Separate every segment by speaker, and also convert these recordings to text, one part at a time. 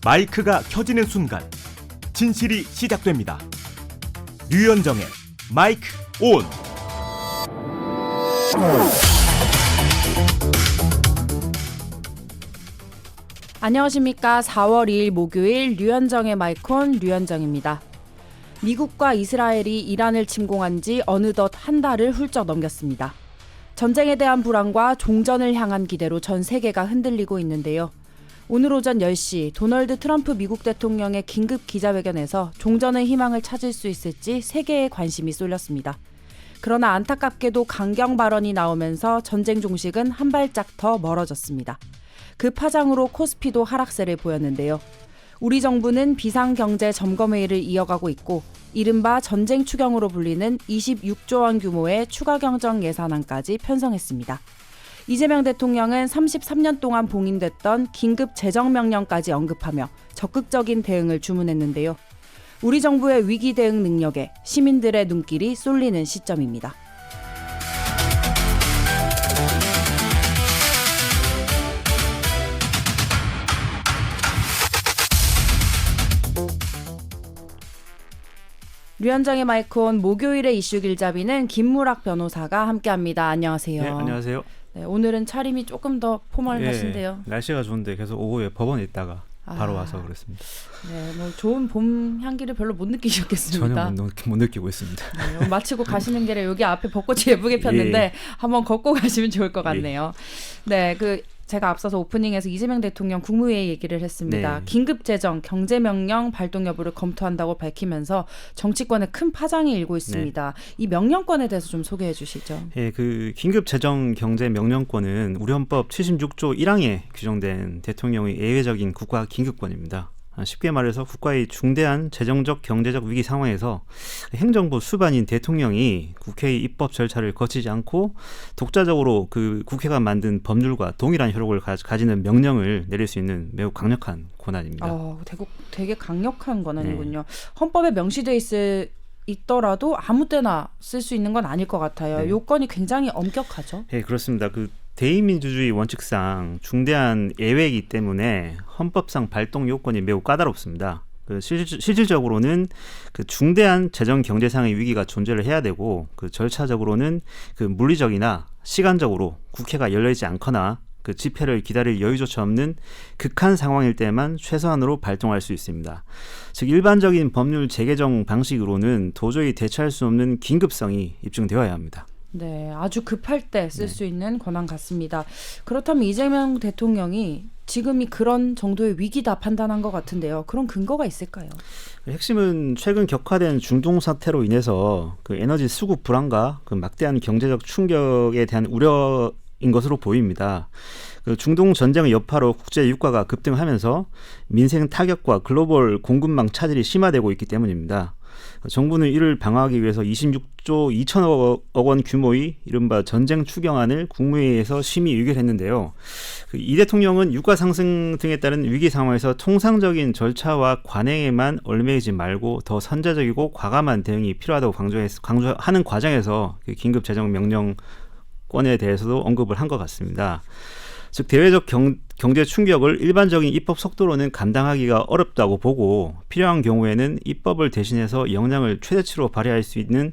Speaker 1: 마이크가 켜지는 순간 진실이 시작됩니다. 류현정의 마이크 온.
Speaker 2: 안녕하십니까. 4월 2일 목요일 류현정의 마이크 온 류현정입니다. 미국과 이스라엘이 이란을 침공한 지 어느덧 한 달을 훌쩍 넘겼습니다. 전쟁에 대한 불안과 종전을 향한 기대로 전 세계가 흔들리고 있는데요. 오늘 오전 10시 도널드 트럼프 미국 대통령의 긴급 기자회견에서 종전의 희망을 찾을 수 있을지 세계의 관심이 쏠렸습니다. 그러나 안타깝게도 강경 발언이 나오면서 전쟁 종식은 한 발짝 더 멀어졌습니다. 그 파장으로 코스피도 하락세를 보였는데요. 우리 정부는 비상경제 점검회의를 이어가고 있고 이른바 전쟁 추경으로 불리는 26조 원 규모의 추가 경정 예산안까지 편성했습니다. 이재명 대통령은 33년 동안 봉인됐던 긴급 재정명령까지 언급하며 적극적인 대응을 주문했는데요. 우리 정부의 위기 대응 능력에 시민들의 눈길이 쏠리는 시점입니다. 류현정의 마이크 온 목요일의 이슈 길잡이는 김무락 변호사가 함께합니다. 안녕하세요.
Speaker 3: 네, 안녕하세요.
Speaker 2: 네, 오늘은 차림이 조금 더 포멀하신데요.
Speaker 3: 날씨가 좋은데 계속 오후에 법원에 있다가 바로 와서 그렇습니다.
Speaker 2: 네, 뭐 좋은 봄 향기를 별로 못 느끼셨겠습니다.
Speaker 3: 전혀 못 느끼고 있습니다.
Speaker 2: 네, 마치고 가시는 길에 여기 앞에 벚꽃이 예쁘게 폈는데 한번 걷고 가시면 좋을 것 같네요. 네, 제가 앞서서 오프닝에서 이재명 대통령 국무회의 얘기를 했습니다.
Speaker 3: 네. 긴급재정
Speaker 2: 경제명령 발동 여부를 검토한다고 밝히면서 정치권에 큰 파장이 일고 있습니다. 네. 이 명령권에 대해서 좀 소개해 주시죠.
Speaker 3: 네, 긴급재정 경제명령권은 우리 헌법 76조 1항에 규정된 대통령의 예외적인 국가 긴급권입니다. 쉽게 말해서 국가의 중대한 재정적 경제적 위기 상황에서 행정부 수반인 대통령이 국회의 입법 절차를 거치지 않고 독자적으로 국회가 만든 법률과 동일한 효력을 가지는 명령을 내릴 수 있는 매우 강력한 권한입니다.
Speaker 2: 되게 강력한 권한이군요. 네. 헌법에 명시돼 있더라도 아무 때나 쓸 수 있는 건 아닐 것 같아요. 네. 요건이 굉장히 엄격하죠.
Speaker 3: 네, 그렇습니다. 대의민주주의 원칙상 중대한 예외이기 때문에 헌법상 발동 요건이 매우 까다롭습니다. 실질적으로는 중대한 재정 경제상의 위기가 존재를 해야 되고 절차적으로는 물리적이나 시간적으로 국회가 열려있지 않거나 집회를 기다릴 여유조차 없는 극한 상황일 때만 최소한으로 발동할 수 있습니다. 즉 일반적인 법률 재개정 방식으로는 도저히 대처할 수 없는 긴급성이 입증되어야 합니다.
Speaker 2: 네, 아주 급할 때 쓸 수 있는 권한 같습니다. 그렇다면 이재명 대통령이 지금이 그런 정도의 위기다 판단한 것 같은데요. 그런 근거가 있을까요?
Speaker 3: 핵심은 최근 격화된 중동 사태로 인해서 에너지 수급 불안과 막대한 경제적 충격에 대한 우려인 것으로 보입니다. 중동 전쟁의 여파로 국제 유가가 급등하면서 민생 타격과 글로벌 공급망 차질이 심화되고 있기 때문입니다. 정부는 이를 방어하기 위해서 26조 2천억 원 규모의 이른바 전쟁 추경안을 국무회의에서 심의 의결했는데요. 이 대통령은 유가 상승 등에 따른 위기 상황에서 통상적인 절차와 관행에만 얽매이지 말고 더 선제적이고 과감한 대응이 필요하다고 강조하는 과정에서 긴급 재정 명령권에 대해서도 언급을 한 것 같습니다. 즉 대외적 경제 충격을 일반적인 입법 속도로는 감당하기가 어렵다고 보고 필요한 경우에는 입법을 대신해서 역량을 최대치로 발휘할 수 있는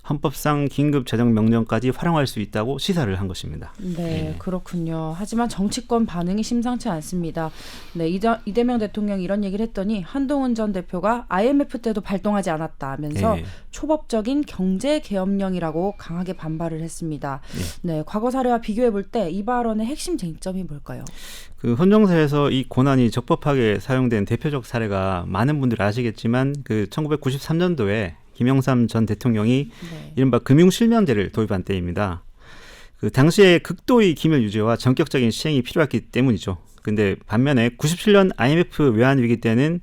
Speaker 3: 헌법상 긴급재정명령까지 활용할 수 있다고 시사를 한 것입니다.
Speaker 2: 네, 그렇군요. 하지만 정치권 반응이 심상치 않습니다. 네, 이재명 대통령이 이런 얘기를 했더니 한동훈 전 대표가 IMF 때도 발동하지 않았다면서 초법적인 경제계엄령이라고 강하게 반발을 했습니다. 네, 과거 사례와 비교해 볼 때 이 발언의 핵심 쟁점이 뭘까요?
Speaker 3: 헌정사에서 이 권한이 적법하게 사용된 대표적 사례가 많은 분들이 아시겠지만 1993년도에 김영삼 전 대통령이 이른바 금융실명제를 도입한 때입니다. 당시에 극도의 기밀 유지와 전격적인 시행이 필요했기 때문이죠. 근데 반면에 97년 IMF 외환 위기 때는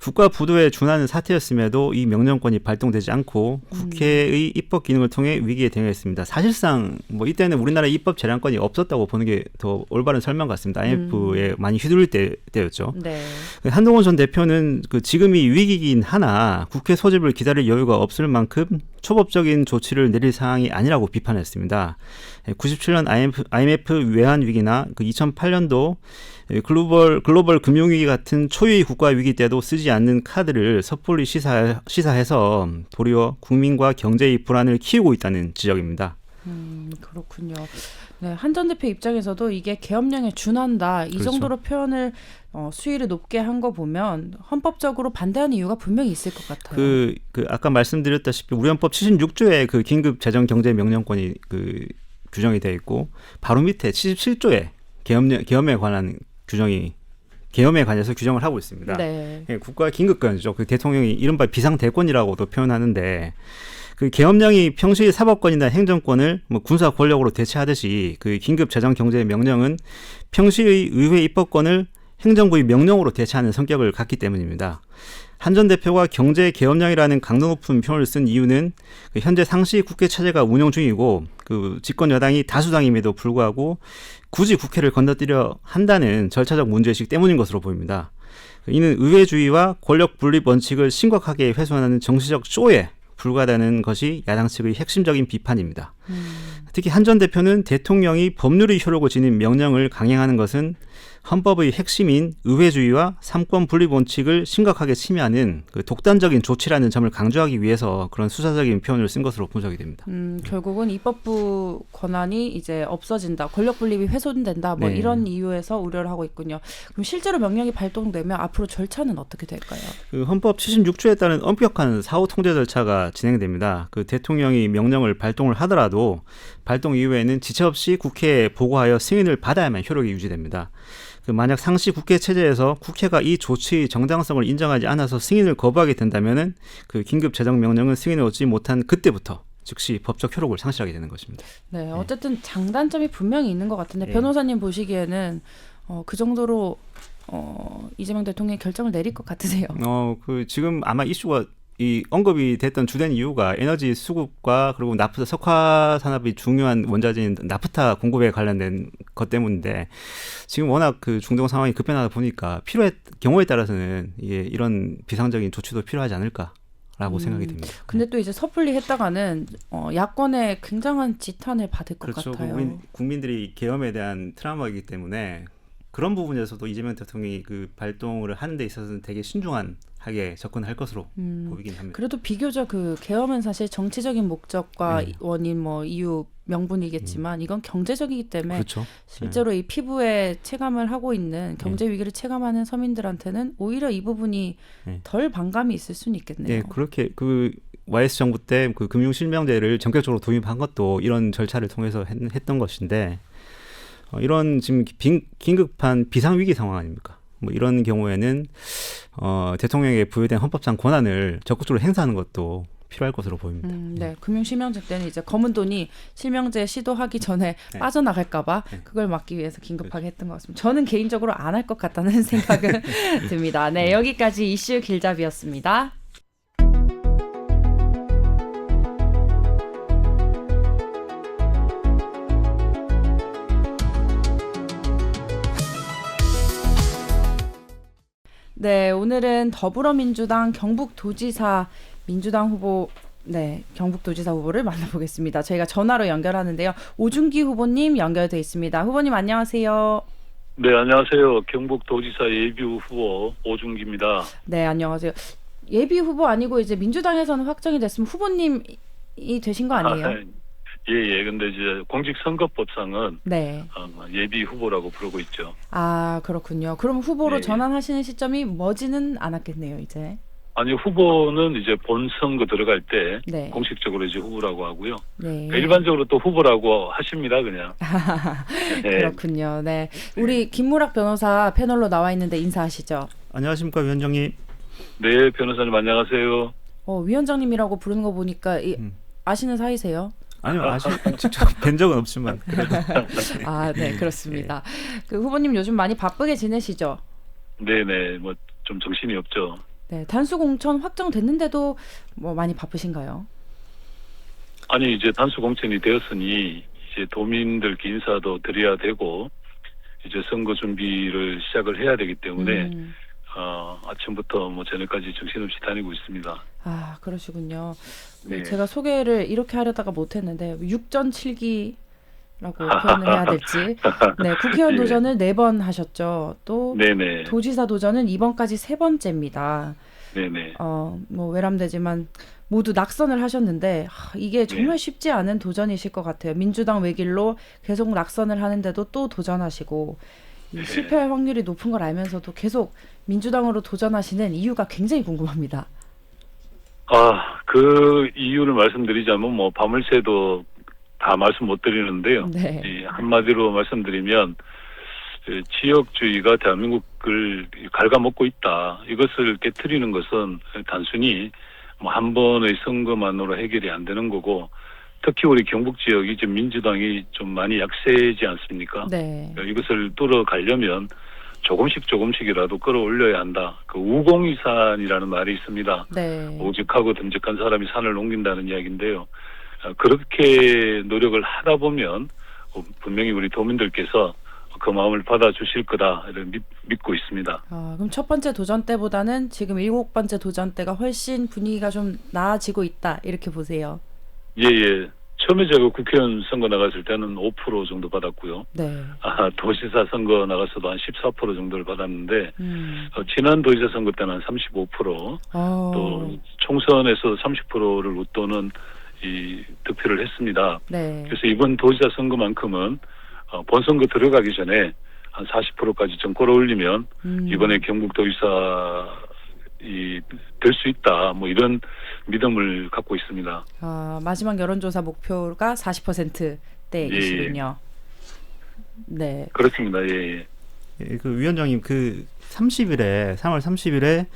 Speaker 3: 국가 부도에 준하는 사태였음에도 이 명령권이 발동되지 않고 국회의 입법 기능을 통해 위기에 대응했습니다. 사실상 뭐 이때는 우리나라 입법 재량권이 없었다고 보는 게 더 올바른 설명 같습니다. IMF에 많이 휘둘릴 때였죠.
Speaker 2: 네.
Speaker 3: 한동훈 전 대표는 지금이 위기이긴 하나 국회 소집을 기다릴 여유가 없을 만큼 초법적인 조치를 내릴 상황이 아니라고 비판했습니다. 97년 IMF 외환 위기나 2008년도 글로벌 금융위기 같은 초유의 국가 위기 때도 쓰지 않는 카드를 섣불리 시사해서 도리어 국민과 경제의 불안을 키우고 있다는 지적입니다.
Speaker 2: 그렇군요. 네, 한 전 대표 입장에서도 이게 계엄령에 준한다 이
Speaker 3: 그렇죠.
Speaker 2: 정도로 표현을 수위를 높게 한 거 보면 헌법적으로 반대하는 이유가 분명히 있을 것 같아요.
Speaker 3: 아까 말씀드렸다시피 우리 헌법 76조에 긴급 재정 경제 명령권이 규정이 되어 있고 바로 밑에 77조에 계엄에 관한 규정이 계엄에 관해서 규정을 하고 있습니다.
Speaker 2: 네.
Speaker 3: 국가 긴급권이죠. 대통령이 이른바 비상대권이라고도 표현하는데 계엄령이 평시의 사법권이나 행정권을 군사 권력으로 대체하듯이 긴급 재정 경제 명령은 평시의 의회 입법권을 행정부의 명령으로 대체하는 성격을 갖기 때문입니다. 한 전 대표가 경제 계엄령이라는 강도 높은 표현을 쓴 이유는 현재 상시 국회 체제가 운영 중이고 집권 여당이 다수당임에도 불구하고 굳이 국회를 건너뛰려 한다는 절차적 문제의식 때문인 것으로 보입니다. 이는 의회주의와 권력 분립 원칙을 심각하게 훼손하는 정치적 쇼에 불과하다는 것이 야당 측의 핵심적인 비판입니다. 특히 한 전 대표는 대통령이 법률의 효력을 지닌 명령을 강행하는 것은 헌법의 핵심인 의회주의와 삼권 분립 원칙을 심각하게 침해하는 독단적인 조치라는 점을 강조하기 위해서 그런 수사적인 표현을 쓴 것으로 분석이 됩니다.
Speaker 2: 결국은 입법부 권한이 이제 없어진다, 권력 분립이 훼손된다, 뭐
Speaker 3: 네.
Speaker 2: 이런 이유에서 우려를 하고 있군요. 그럼 실제로 명령이 발동되면 앞으로 절차는 어떻게 될까요?
Speaker 3: 헌법 76조에 따른 엄격한 사후 통제 절차가 진행됩니다. 대통령이 명령을 발동을 하더라도 발동 이후에는 지체 없이 국회에 보고하여 승인을 받아야만 효력이 유지됩니다. 만약 상시 국회 체제에서 국회가 이 조치의 정당성을 인정하지 않아서 승인을 거부하게 된다면은 긴급 재정 명령은 승인을 얻지 못한 그때부터 즉시 법적 효력을 상실하게 되는 것입니다.
Speaker 2: 네, 어쨌든 장단점이 분명히 있는 것 같은데
Speaker 3: 네.
Speaker 2: 변호사님 보시기에는 그 정도로 이재명 대통령이 결정을 내릴 것 같으세요?
Speaker 3: 지금 아마 이슈가 언급이 됐던 주된 이유가 에너지 수급과 그리고 나프타 석화 산업이 중요한 원자재인 나프타 공급에 관련된 것 때문인데 지금 워낙 중동 상황이 급변하다 보니까 경우에 따라서는 이런 비상적인 조치도 필요하지 않을까라고 생각이 됩니다.
Speaker 2: 근데 또 이제 섣불리 했다가는 야권의 굉장한 지탄을 받을 것
Speaker 3: 그렇죠.
Speaker 2: 같아요.
Speaker 3: 국민들이 계엄에 대한 트라우마이기 때문에 그런 부분에서도 이재명 대통령이 발동을 하는 데 있어서는 되게 신중하게 접근할 것으로 보이긴 합니다.
Speaker 2: 그래도 비교적 계엄은 사실 정치적인 목적과 원인 이유 명분이겠지만 이건 경제적이기 때문에
Speaker 3: 그렇죠.
Speaker 2: 실제로 이 피부에 체감을 하고 있는 경제 위기를 체감하는 서민들한테는 오히려 이 부분이 덜 반감이 있을 수는 있겠네요.
Speaker 3: 네, 그렇게 YS 정부 때 금융 실명제를 전격적으로 도입한 것도 이런 절차를 통해서 했던 것인데 이런 지금 긴급한 비상위기 상황 아닙니까? 이런 경우에는 대통령에게 부여된 헌법상 권한을 적극적으로 행사하는 것도 필요할 것으로 보입니다.
Speaker 2: 네, 금융 실명제 때는 이제 검은 돈이 실명제 시도하기 전에 빠져나갈까봐 그걸 막기 위해서 긴급하게 했던 것 같습니다. 저는 개인적으로 안 할 것 같다는 생각은 듭니다. 네, 여기까지 이슈 길잡이였습니다. 네, 오늘은 더불어민주당 경북도지사 민주당 후보 경북도지사 후보를 만나보겠습니다. 저희가 전화로 연결하는데요. 오준기 후보님 연결돼 있습니다. 후보님 안녕하세요.
Speaker 4: 네, 안녕하세요. 경북도지사 예비 후보 오준기입니다.
Speaker 2: 네, 안녕하세요. 예비 후보 아니고 이제 민주당에서는 확정이 됐으면 후보님이 되신 거 아니에요?
Speaker 4: 예. 근데 이제 공직선거법상은
Speaker 2: 네.
Speaker 4: 예비 후보라고 부르고 있죠.
Speaker 2: 아, 그렇군요. 그럼 후보로
Speaker 4: 네.
Speaker 2: 전환하시는 시점이 머지는 않았겠네요, 이제.
Speaker 4: 아니, 후보는 이제 본선거 들어갈 때
Speaker 2: 네.
Speaker 4: 공식적으로 이제 후보라고 하고요.
Speaker 2: 네.
Speaker 4: 일반적으로 또 후보라고 하십니다, 그냥. 네.
Speaker 2: 그렇군요. 네. 우리 김무락 변호사 패널로 나와 있는데 인사하시죠.
Speaker 3: 안녕하십니까 위원장님.
Speaker 4: 네, 변호사님 안녕하세요.
Speaker 2: 위원장님이라고 부르는 거 보니까 아시는 사이세요?
Speaker 3: 아니요, 아직 직접 뵌 적은 없지만 그래도.
Speaker 2: 아, 네, 그렇습니다. 그 후보님 요즘 많이 바쁘게 지내시죠?
Speaker 4: 네네, 뭐 좀 정신이 없죠.
Speaker 2: 네, 단수 공천 확정됐는데도 뭐 많이 바쁘신가요?
Speaker 4: 아니 이제 단수 공천이 되었으니 이제 도민들께 인사도 드려야 되고 이제 선거 준비를 시작을 해야 되기 때문에 아침부터 뭐 저녁까지 정신없이 다니고 있습니다.
Speaker 2: 아, 그러시군요.
Speaker 4: 네.
Speaker 2: 제가 소개를 이렇게 하려다가 못했는데 6전 7기라고 표현을 해야 될지. 네, 국회의원
Speaker 4: 예.
Speaker 2: 도전을 4번 하셨죠. 또
Speaker 4: 네네,
Speaker 2: 도지사 도전은 이번까지 3번째입니다.
Speaker 4: 네네.
Speaker 2: 뭐 외람되지만 모두 낙선을 하셨는데 이게 정말 쉽지 않은 도전이실 것 같아요. 민주당 외길로 계속 낙선을 하는데도 또 도전하시고 이 실패할 확률이 높은 걸 알면서도 계속 민주당으로 도전하시는 이유가 굉장히 궁금합니다.
Speaker 4: 그 이유를 말씀드리자면 뭐 밤을 새도 다 말씀 못 드리는데요.
Speaker 2: 네.
Speaker 4: 이 한마디로 말씀드리면 지역주의가 대한민국을 갉아먹고 있다. 이것을 깨트리는 것은 단순히 뭐 한 번의 선거만으로 해결이 안 되는 거고, 특히 우리 경북 지역이 지금 민주당이 좀 많이 약세지 않습니까?
Speaker 2: 네.
Speaker 4: 이것을 뚫어가려면 조금씩이라도 끌어올려야 한다. 그 우공이산이라는 말이 있습니다.
Speaker 2: 네.
Speaker 4: 오직하고 듬직한 사람이 산을 옮긴다는 이야기인데요. 그렇게 노력을 하다 보면 분명히 우리 도민들께서 그 마음을 받아주실 거다 이런 믿고 있습니다.
Speaker 2: 그럼 첫 번째 도전 때보다는 지금 7번째 도전 때가 훨씬 분위기가 좀 나아지고 있다 이렇게 보세요.
Speaker 4: 예. 처음에 제가 국회의원 선거 나갔을 때는 5% 정도 받았고요.
Speaker 2: 네.
Speaker 4: 도지사 선거 나갔어도 한 14% 정도를 받았는데 지난 도지사 선거 때는 한 35%, 또 총선에서 30%를 웃도는 이 득표를 했습니다.
Speaker 2: 네.
Speaker 4: 그래서 이번 도지사 선거만큼은 본선거 들어가기 전에 한 40%까지 좀 끌어올리면 이번에 경북 도지사 될 수 있다. 뭐 이런 믿음을 갖고 있습니다.
Speaker 2: 마지막 여론조사 목표가 40%대이시군요. 네.
Speaker 4: 그렇습니다. 예.
Speaker 3: 그 위원장님 그 30일에 3월 30일에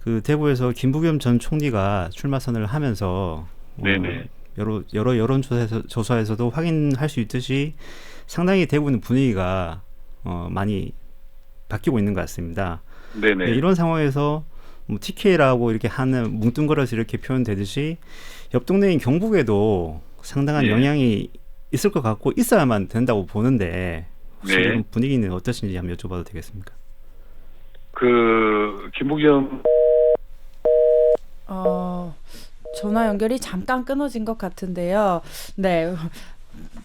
Speaker 3: 그 대구에서 김부겸 전 총리가 출마 선언을 하면서
Speaker 4: 네네.
Speaker 3: 여러 여론조사에서도 확인할 수 있듯이 상당히 대구는 분위기가 많이 바뀌고 있는 것 같습니다.
Speaker 4: 네네.
Speaker 3: 이런 상황에서 뭐 TK라고 이렇게 하는 뭉뚱그려서 이렇게 표현되듯이 옆 동네인 경북에도 상당한 영향이 있을 것 같고 있어야만 된다고 보는데 혹시 이런 분위기는 어떠신지 한번 여쭤봐도 되겠습니까?
Speaker 4: 그 김부겸
Speaker 2: 전화 연결이 잠깐 끊어진 것 같은데요. 네.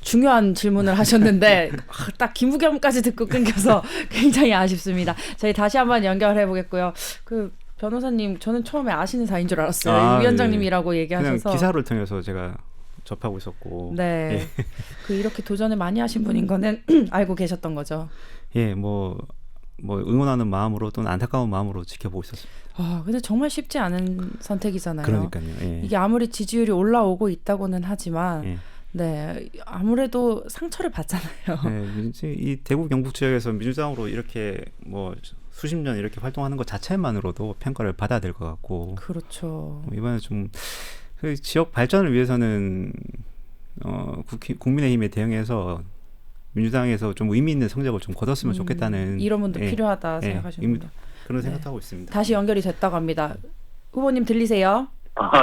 Speaker 2: 중요한 질문을 하셨는데 딱 김부겸까지 듣고 끊겨서 굉장히 아쉽습니다. 저희 다시 한번 연결해 보겠고요. 그 변호사님, 저는 처음에 아시는 사이인 줄 알았어요. 위원장님이라고 얘기하셔서.
Speaker 3: 그냥 기사를 통해서 제가 접하고 있었고.
Speaker 2: 네. 그 이렇게 도전을 많이 하신 분인 거는 알고 계셨던 거죠.
Speaker 3: 예, 뭐 응원하는 마음으로 또는 안타까운 마음으로 지켜보고 있었습니다.
Speaker 2: 근데 정말 쉽지 않은 선택이잖아요.
Speaker 3: 그러니까요. 예.
Speaker 2: 이게 아무리 지지율이 올라오고 있다고는 하지만 네, 아무래도 상처를 받잖아요.
Speaker 3: 네, 이 대구 경북 지역에서 민주당으로 이렇게 뭐 수십 년 이렇게 활동하는 것 자체만으로도 평가를 받아야 될 것 같고.
Speaker 2: 그렇죠.
Speaker 3: 이번에 좀 그 지역 발전을 위해서는 국민의힘에 대응해서 민주당에서 좀 의미 있는 성적을 좀 거뒀으면 좋겠다는
Speaker 2: 이런 분도 필요하다 생각하시는군요.
Speaker 3: 그런 생각하고 있습니다.
Speaker 2: 다시 연결이 됐다고 합니다. 후보님 들리세요?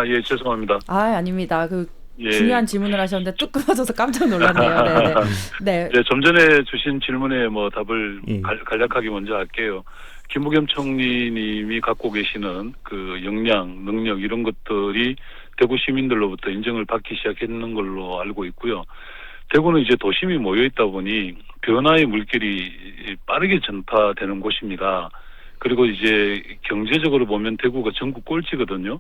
Speaker 4: 예, 죄송합니다.
Speaker 2: 아닙니다. 중요한 질문을 하셨는데 뚝 끊어져서 깜짝 놀랐네요. 네.
Speaker 4: 좀 전에 주신 질문에 뭐 답을 간략하게 먼저 할게요. 김부겸 총리님이 갖고 계시는 그 역량, 능력 이런 것들이 대구 시민들로부터 인정을 받기 시작했는 걸로 알고 있고요. 대구는 이제 도심이 모여 있다 보니 변화의 물결이 빠르게 전파되는 곳입니다. 그리고 이제 경제적으로 보면 대구가 전국 꼴찌거든요.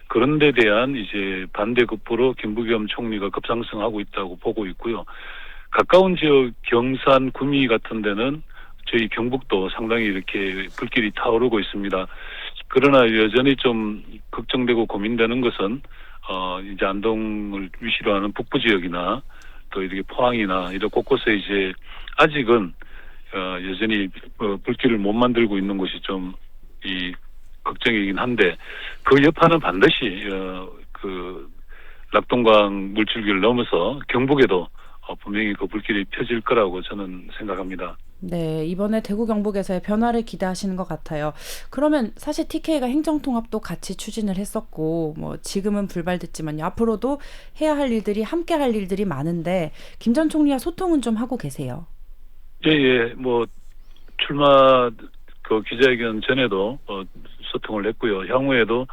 Speaker 4: 그런 데 대한 이제 반대급부로 김부겸 총리가 급상승하고 있다고 보고 있고요. 가까운 지역 경산, 구미 같은 데는 저희 경북도 상당히 이렇게 불길이 타오르고 있습니다. 그러나 여전히 좀 걱정되고 고민되는 것은 이제 안동을 위시로 하는 북부 지역이나 또 이렇게 포항이나 이런 곳곳에 이제 아직은 여전히 불길을 못 만들고 있는 것이 좀 걱정이긴 한데 그 여파는 반드시 낙동강 물줄기를 넘어서 경북에도 분명히 그 불길이 펴질 거라고 저는 생각합니다.
Speaker 2: 네, 이번에 대구 경북에서의 변화를 기대하시는 것 같아요. 그러면 사실 TK가 행정통합도 같이 추진을 했었고, 뭐 지금은 불발됐지만요. 앞으로도 해야 할 일들이 함께 할 일들이 많은데 김 전 총리와 소통은 좀 하고 계세요.
Speaker 4: 예, 뭐 출마 그 기자회견 전에도 소통을 했고요. 향후에도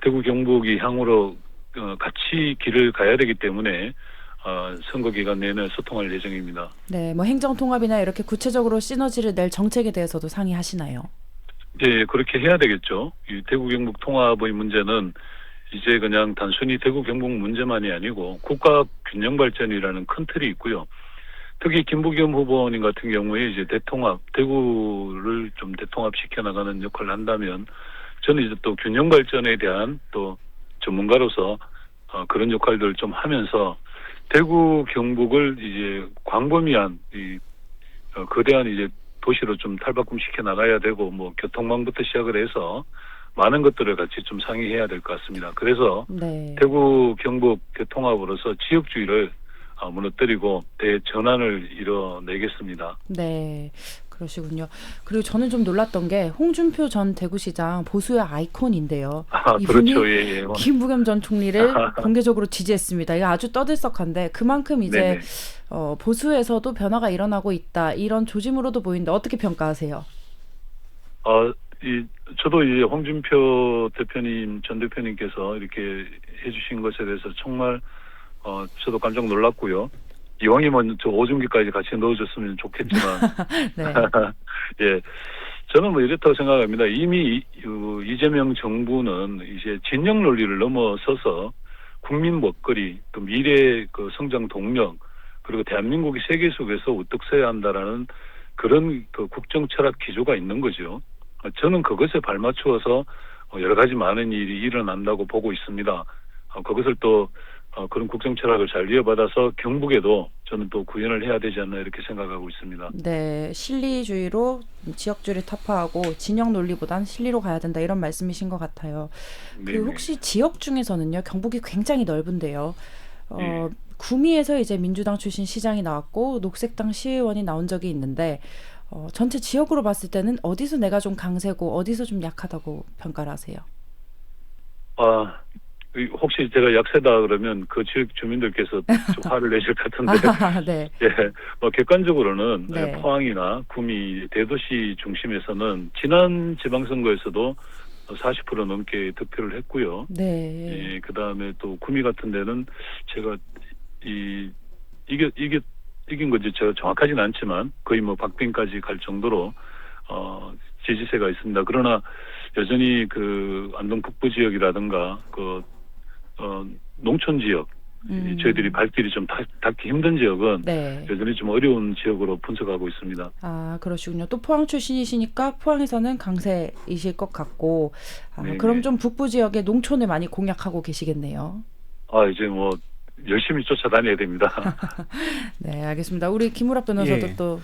Speaker 4: 대구 경북이 향후로 같이 길을 가야 되기 때문에 선거 기간 내내 소통할 예정입니다.
Speaker 2: 네, 뭐 행정통합이나 이렇게 구체적으로 시너지를 낼 정책에 대해서도 상의하시나요?
Speaker 4: 예, 그렇게 해야 되겠죠. 이 대구 경북 통합의 문제는 이제 그냥 단순히 대구 경북 문제만이 아니고 국가 균형 발전이라는 큰 틀이 있고요. 특히 김부겸 후보님 같은 경우에 이제 대구를 좀 대통합시켜 나가는 역할을 한다면 저는 이제 또 균형 발전에 대한 또 전문가로서 그런 역할들을 좀 하면서 대구 경북을 이제 광범위한 거대한 이제 도시로 좀 탈바꿈시켜 나가야 되고 뭐 교통망부터 시작을 해서 많은 것들을 같이 좀 상의해야 될 것 같습니다. 그래서
Speaker 2: 네.
Speaker 4: 대구 경북 대통합으로서 지역주의를 무너뜨리고 대전환을 이뤄내겠습니다.
Speaker 2: 네, 그러시군요. 그리고 저는 좀 놀랐던 게 홍준표 전 대구시장 보수의 아이콘인데요. 이분이
Speaker 4: 그렇죠. 예.
Speaker 2: 김부겸 전 총리를 공개적으로 지지했습니다. 이거 아주 떠들썩한데 그만큼 이제
Speaker 4: 네네.
Speaker 2: 보수에서도 변화가 일어나고 있다. 이런 조짐으로도 보이는데 어떻게 평가하세요?
Speaker 4: 저도 이제 홍준표 전 대표님께서 이렇게 해주신 것에 대해서 정말 저도 깜짝 놀랐고요. 이왕이면 저 오중기까지 같이 넣어줬으면 좋겠지만,
Speaker 2: 네.
Speaker 4: 예, 저는 뭐 이렇다고 생각합니다. 이미 이재명 정부는 이제 진영 논리를 넘어서서 국민 먹거리, 또 미래 그 성장 동력, 그리고 대한민국이 세계 속에서 우뚝 서야 한다라는 그런 그 국정 철학 기조가 있는 거죠. 저는 그것에 발맞추어서 여러 가지 많은 일이 일어난다고 보고 있습니다. 그것을 또 그런 국정 철학을 잘 이어받아서 경북에도 저는 또 구현을 해야 되지 않나 이렇게 생각하고 있습니다.
Speaker 2: 네, 실리주의로 지역주의를 타파하고 진영 논리보단 실리로 가야 된다 이런 말씀이신 것 같아요.
Speaker 4: 네네.
Speaker 2: 혹시 지역 중에서는요, 경북이 굉장히 넓은데요.
Speaker 4: 예.
Speaker 2: 구미에서 이제 민주당 출신 시장이 나왔고 녹색당 시의원이 나온 적이 있는데 전체 지역으로 봤을 때는 어디서 내가 좀 강세고 어디서 좀 약하다고 평가를 하세요?
Speaker 4: 혹시 제가 약세다 그러면 그 지역 주민들께서 좀 화를 내실 것 같은데,
Speaker 2: 네.
Speaker 4: 예, 객관적으로는
Speaker 2: 네.
Speaker 4: 포항이나 구미 대도시 중심에서는 지난 지방선거에서도 40% 넘게 득표를 했고요.
Speaker 2: 네.
Speaker 4: 예, 그 다음에 또 구미 같은 데는 제가 이긴 건지 제가 정확하지는 않지만 거의 뭐 박빙까지 갈 정도로 지지세가 있습니다. 그러나 여전히 그 안동 북부 지역이라든가 농촌 지역 저희들이 발길이 좀 닿기 힘든 지역은
Speaker 2: 네.
Speaker 4: 여전히 좀 어려운 지역으로 분석하고 있습니다.
Speaker 2: 그러시군요. 또 포항 출신이시니까 포항에서는 강세이실 것 같고,
Speaker 4: 네네.
Speaker 2: 그럼 좀 북부 지역의 농촌을 많이 공략하고 계시겠네요.
Speaker 4: 이제 뭐 열심히 쫓아다녀야 됩니다.
Speaker 2: 네, 알겠습니다. 우리 김우랍 변호사도
Speaker 3: 예.
Speaker 2: 또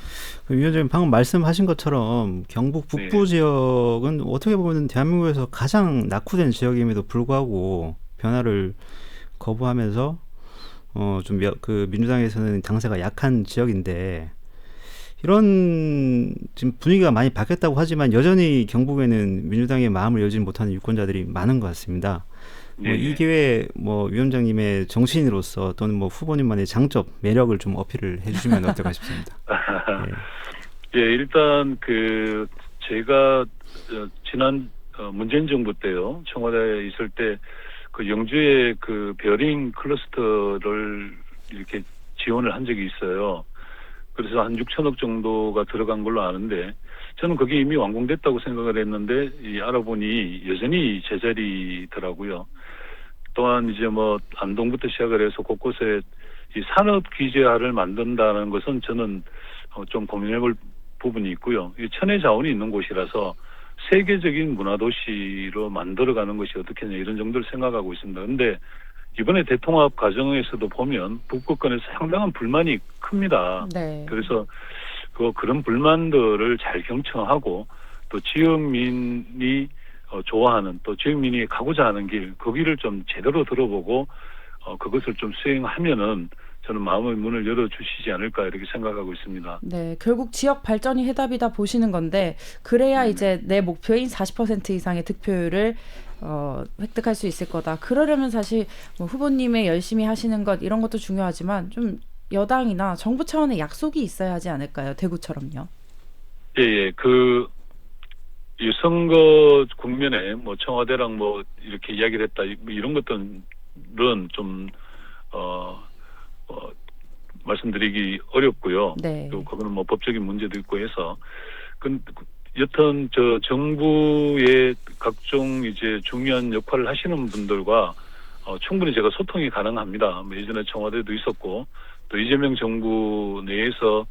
Speaker 3: 위원장님 방금 말씀하신 것처럼 경북 북부
Speaker 4: 네.
Speaker 3: 지역은 어떻게 보면 대한민국에서 가장 낙후된 지역임에도 불구하고 변화를 거부하면서 좀 그 민주당에서는 당세가 약한 지역인데 이런 지금 분위기가 많이 바뀌었다고 하지만 여전히 경북에는 민주당의 마음을 열지 못하는 유권자들이 많은 것 같습니다. 이 기회에 위원장님의 정치인으로서 또는 후보님만의 장점, 매력을 좀 어필을 해주시면 어떨까 싶습니다.
Speaker 4: 예, 일단 제가 지난 문재인 정부 때요 청와대에 있을 때 그 영주의 그 베어링 클러스터를 이렇게 지원을 한 적이 있어요. 그래서 한 6천억 정도가 들어간 걸로 아는데 저는 그게 이미 완공됐다고 생각을 했는데 알아보니 여전히 제자리더라고요. 또한 이제 안동부터 시작을 해서 곳곳에 이 산업 기재화를 만든다는 것은 저는 좀 고민해볼 부분이 있고요. 이 천혜 자원이 있는 곳이라서 세계적인 문화도시로 만들어가는 것이 어떻겠냐 이런 정도를 생각하고 있습니다. 그런데 이번에 대통합 과정에서도 보면 북부권에서 상당한 불만이 큽니다.
Speaker 2: 네.
Speaker 4: 그래서 그런 불만들을 잘 경청하고 또 지역민이 좋아하는 또 지역민이 가고자 하는 길, 그 길을 좀 제대로 들어보고 그것을 좀 수행하면은 저는 마음의 문을 열어주시지 않을까 이렇게 생각하고 있습니다.
Speaker 2: 네, 결국 지역 발전이 해답이다 보시는 건데 그래야 이제 내 목표인 40% 이상의 득표율을 획득할 수 있을 거다. 그러려면 사실 뭐 후보님의 열심히 하시는 것 이런 것도 중요하지만 좀 여당이나 정부 차원의 약속이 있어야 하지 않을까요? 대구처럼요.
Speaker 4: 예, 예. 이 선거 국면에 뭐 청와대랑 뭐 이렇게 이야기를 했다 이런 것들은 좀 말씀드리기 어렵고요.
Speaker 2: 네.
Speaker 4: 또 그거는 뭐 법적인 문제도 있고 해서 여튼 저 정부의 각종 이제 중요한 역할을 하시는 분들과 충분히 제가 소통이 가능합니다. 뭐 예전에 청와대도 있었고 또 이재명 정부 내에서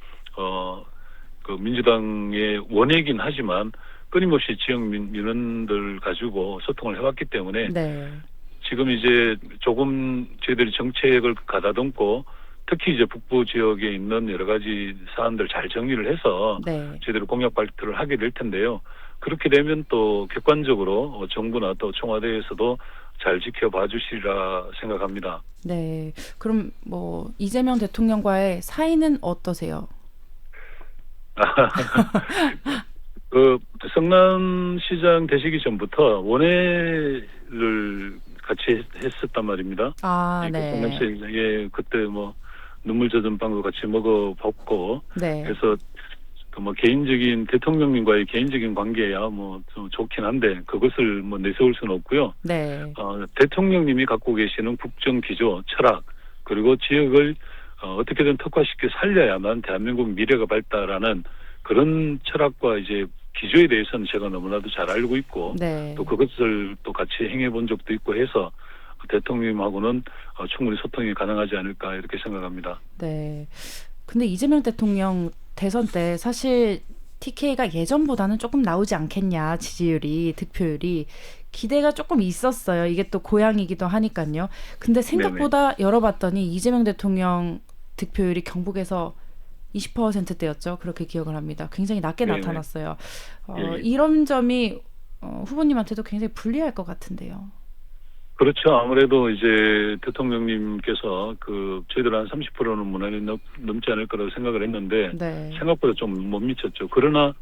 Speaker 4: 그 민주당의 원외이긴 하지만 끊임없이 지역 민원들 가지고 소통을 해왔기 때문에
Speaker 2: 네.
Speaker 4: 지금 이제 조금 저희들이 정책을 가다듬고 특히 이제 북부 지역에 있는 여러 가지 사안들 잘 정리를 해서
Speaker 2: 네.
Speaker 4: 제대로 공약 발표를 하게 될 텐데요. 그렇게 되면 또 객관적으로 정부나 또 청와대에서도 잘 지켜봐 주시리라 생각합니다.
Speaker 2: 네. 그럼 뭐 이재명 대통령과의 사이는 어떠세요?
Speaker 4: 성남시장 되시기 전부터 원회를 같이 했었단 말입니다.
Speaker 2: 아,
Speaker 4: 네.
Speaker 2: 네.
Speaker 4: 성남시 예 그때 뭐 눈물 젖은 빵도 같이 먹어봤고
Speaker 2: 네.
Speaker 4: 그래서 그 뭐 개인적인 대통령님과의 개인적인 관계야 뭐 좀 좋긴 한데 그것을 뭐 내세울 수는 없고요.
Speaker 2: 네.
Speaker 4: 대통령님이 갖고 계시는 국정 기조, 철학 그리고 지역을 어떻게든 특화시켜 살려야만 대한민국 미래가 밝다라는 그런 철학과 이제 기조에 대해서는 제가 너무나도 잘 알고 있고
Speaker 2: 네.
Speaker 4: 또 그것을 또 같이 행해 본 적도 있고 해서 대통령님하고는 충분히 소통이 가능하지 않을까 이렇게 생각합니다.
Speaker 2: 네. 근데 이재명 대통령 대선 때 사실 TK가 예전보다는 조금 나오지 않겠냐, 지지율이, 득표율이 기대가 조금 있었어요. 이게 또 고향이기도 하니까요. 근데 생각보다 열어봤더니 이재명 대통령 득표율이 경북에서 20%대였죠. 그렇게 기억을 합니다. 굉장히 낮게
Speaker 4: 네네.
Speaker 2: 나타났어요.
Speaker 4: 예.
Speaker 2: 이런 점이 후보님한테도 굉장히 불리할 것 같은데요.
Speaker 4: 그렇죠. 아무래도 이제 대통령님께서 저희들 한 30%는 무난히 넘지 않을 거라고 생각을 했는데
Speaker 2: 네.
Speaker 4: 생각보다 좀 못 미쳤죠. 그러나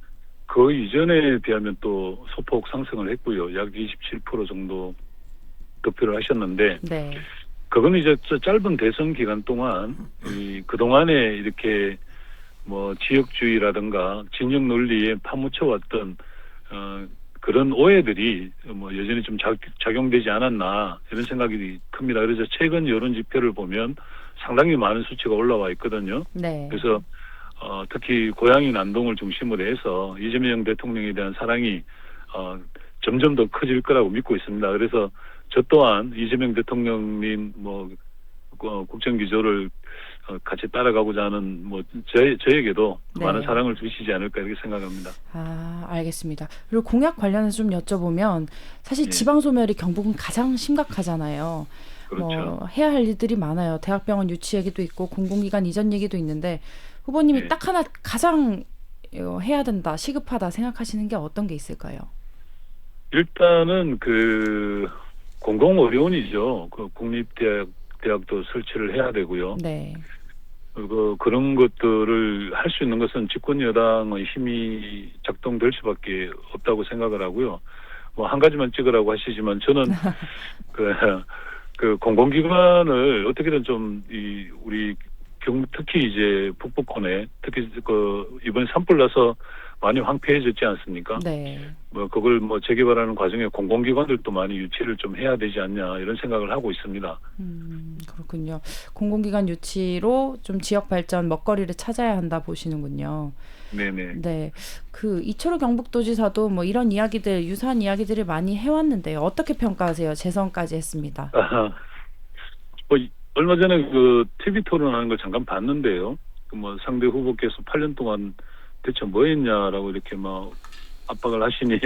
Speaker 4: 그 이전에 비하면 또 소폭 상승을 했고요. 약 27% 정도 득표를 하셨는데
Speaker 2: 네.
Speaker 4: 그건 이제 짧은 대선 기간 동안 그동안에 이렇게 뭐 지역주의라든가 진영 논리에 파묻혀왔던 그런 오해들이 뭐 여전히 좀 작용되지 않았나 이런 생각이 큽니다. 그래서 최근 여론 지표를 보면 상당히 많은 수치가 올라와 있거든요.
Speaker 2: 네.
Speaker 4: 그래서 특히 고향인 안동을 중심으로 해서 이재명 대통령에 대한 사랑이 점점 더 커질 거라고 믿고 있습니다. 그래서 저 또한 이재명 대통령님 뭐 국정 기조를 같이 따라가고자 하는 뭐 저에게도
Speaker 2: 네.
Speaker 4: 많은 사랑을 주시지 않을까 이렇게 생각합니다.
Speaker 2: 아, 알겠습니다. 그리고 공약 관련해서 좀 여쭤보면 사실
Speaker 4: 예.
Speaker 2: 지방 소멸이 경북은 가장 심각하잖아요.
Speaker 4: 그렇죠.
Speaker 2: 뭐 해야 할 일들이 많아요. 대학병원 유치 얘기도 있고 공공기관 이전 얘기도 있는데 후보님이
Speaker 4: 예.
Speaker 2: 딱 하나 가장 해야 된다, 시급하다 생각하시는 게 어떤 게 있을까요?
Speaker 4: 일단은 공공의료원이죠. 국립대학도 설치를 해야 되고요.
Speaker 2: 네.
Speaker 4: 그런 것들을 할 수 있는 것은 집권 여당의 힘이 작동될 수밖에 없다고 생각을 하고요. 뭐 한 가지만 찍으라고 하시지만 저는 그 공공기관을 어떻게든 좀 우리 특히 이제 북부권에 특히 이번에 산불 나서 많이 황폐해졌지 않습니까?
Speaker 2: 네.
Speaker 4: 뭐 그걸 뭐 재개발하는 과정에 공공기관들도 많이 유치를 좀 해야 되지 않냐 이런 생각을 하고 있습니다.
Speaker 2: 그렇군요. 공공기관 유치로 좀 지역 발전 먹거리를 찾아야 한다 보시는군요.
Speaker 4: 네네.
Speaker 2: 네. 이철우 경북도지사도 뭐 이런 이야기들, 유사한 이야기들을 많이 해왔는데요. 어떻게 평가하세요? 재선까지 했습니다.
Speaker 4: 뭐 얼마 전에 TV 토론하는 걸 잠깐 봤는데요. 뭐 상대 후보께서 8년 동안 대체 뭐 했냐라고 이렇게 막 압박을 하시니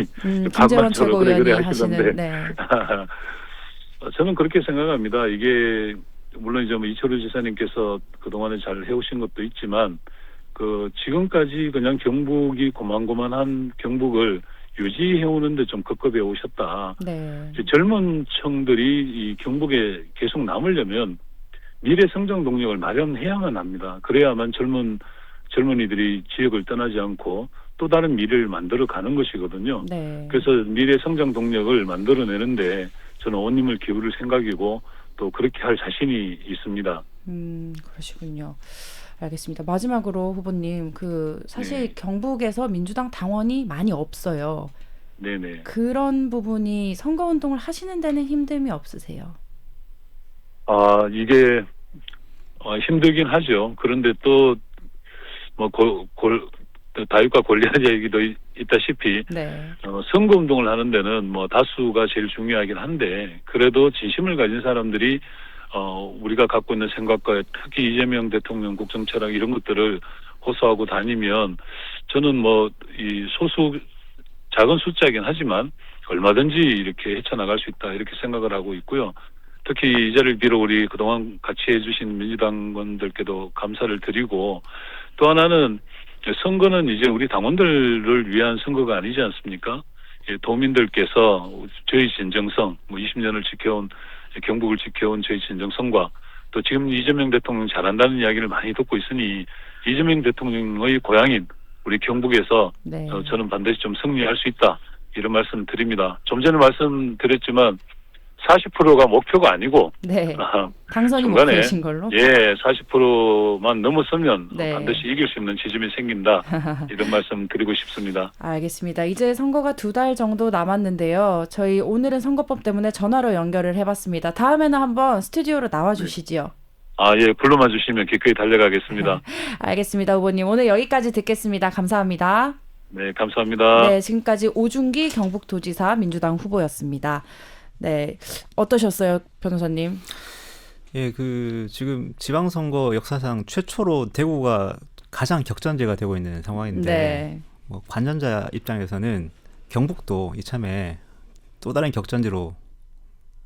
Speaker 2: 김재원 최고위원이 하시는. 네.
Speaker 4: 저는 그렇게 생각합니다. 이게 물론 이제 뭐 이철우 지사님께서 그동안에 잘 해오신 것도 있지만 지금까지 그냥 경북이 고만고만한 경북을 유지해오는데 좀 급급해 오셨다.
Speaker 2: 네.
Speaker 4: 이제 젊은 층들이 이 경북에 계속 남으려면 미래 성장 동력을 마련해야만 합니다. 그래야만 젊은이들이 지역을 떠나지 않고 또 다른 미래를 만들어가는 것이거든요.
Speaker 2: 네.
Speaker 4: 그래서 미래 성장 동력을 만들어내는데 저는 온님을 기울일 생각이고 또 그렇게 할 자신이 있습니다.
Speaker 2: 그러시군요. 알겠습니다. 마지막으로 후보님, 사실
Speaker 4: 네.
Speaker 2: 경북에서 민주당 당원이 많이 없어요.
Speaker 4: 네네.
Speaker 2: 그런 부분이 선거운동을 하시는 데는 힘듦이 없으세요?
Speaker 4: 이게 힘들긴 하죠. 그런데 또 뭐 다윗과 골리앗 얘기도 있다시피
Speaker 2: 네.
Speaker 4: 선거운동을 하는 데는 뭐 다수가 제일 중요하긴 한데 그래도 진심을 가진 사람들이 우리가 갖고 있는 생각과 특히 이재명 대통령 국정 철학 이런 것들을 호소하고 다니면 저는 뭐 이 작은 숫자이긴 하지만 얼마든지 이렇게 헤쳐나갈 수 있다 이렇게 생각을 하고 있고요. 특히 이 자리를 빌어 우리 그동안 같이 해주신 민주당원들께도 감사를 드리고 또 하나는 선거는 이제 우리 당원들을 위한 선거가 아니지 않습니까? 도민들께서 저희 진정성, 20년을 지켜온 경북을 지켜온 저희 진정성과 또 지금 이재명 대통령 잘한다는 이야기를 많이 듣고 있으니 이재명 대통령의 고향인 우리 경북에서
Speaker 2: 네.
Speaker 4: 저는 반드시 좀 승리할 수 있다 이런 말씀 드립니다. 좀 전에 말씀드렸지만 40%가 목표가 아니고
Speaker 2: 네. 당선이
Speaker 4: 중간에
Speaker 2: 목표이신 걸로?
Speaker 4: 40%만 넘었으면
Speaker 2: 네.
Speaker 4: 반드시 이길 수 있는 지점이 생긴다. 이런 말씀 드리고 싶습니다.
Speaker 2: 알겠습니다. 이제 선거가 2달 정도 남았는데요. 저희 오늘은 선거법 때문에 전화로 연결을 해봤습니다. 다음에는 한번 스튜디오로 나와주시지요.
Speaker 4: 불러만 주시면 기꺼이 달려가겠습니다.
Speaker 2: 알겠습니다, 후보님. 오늘 여기까지 듣겠습니다. 감사합니다.
Speaker 4: 네, 감사합니다.
Speaker 2: 네, 지금까지 오준기 경북도지사 민주당 후보였습니다. 네, 어떠셨어요, 변호사님?
Speaker 3: 예, 지금 지방선거 역사상 최초로 대구가 가장 격전지가 되고 있는 상황인데
Speaker 2: 네.
Speaker 3: 뭐 관전자 입장에서는 경북도 이참에 또 다른 격전지로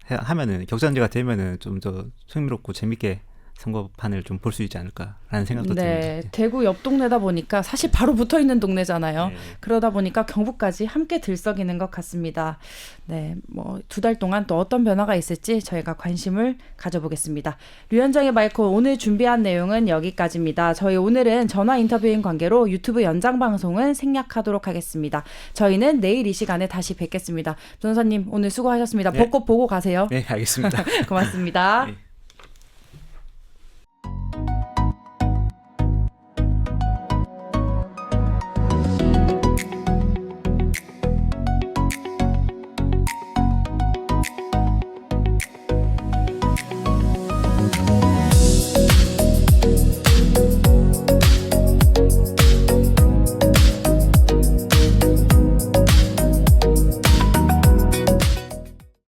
Speaker 3: 하면은 격전지가 되면은 좀 더 흥미롭고 재밌게 선거판을 좀 볼 수 있지 않을까라는 생각도
Speaker 2: 네,
Speaker 3: 듭니다.
Speaker 2: 대구 옆 동네다 보니까 사실 바로 붙어 있는 동네잖아요.
Speaker 3: 네.
Speaker 2: 그러다 보니까 경북까지 함께 들썩이는 것 같습니다. 네, 뭐 2달 동안 또 어떤 변화가 있을지 저희가 관심을 가져보겠습니다. 류현정의 마이크 오늘 준비한 내용은 여기까지입니다. 저희 오늘은 전화 인터뷰인 관계로 유튜브 연장 방송은 생략하도록 하겠습니다. 저희는 내일 이 시간에 다시 뵙겠습니다. 변호사님 오늘 수고하셨습니다.
Speaker 3: 네.
Speaker 2: 벚꽃 보고 가세요.
Speaker 3: 네, 알겠습니다.
Speaker 2: 고맙습니다.
Speaker 3: 네.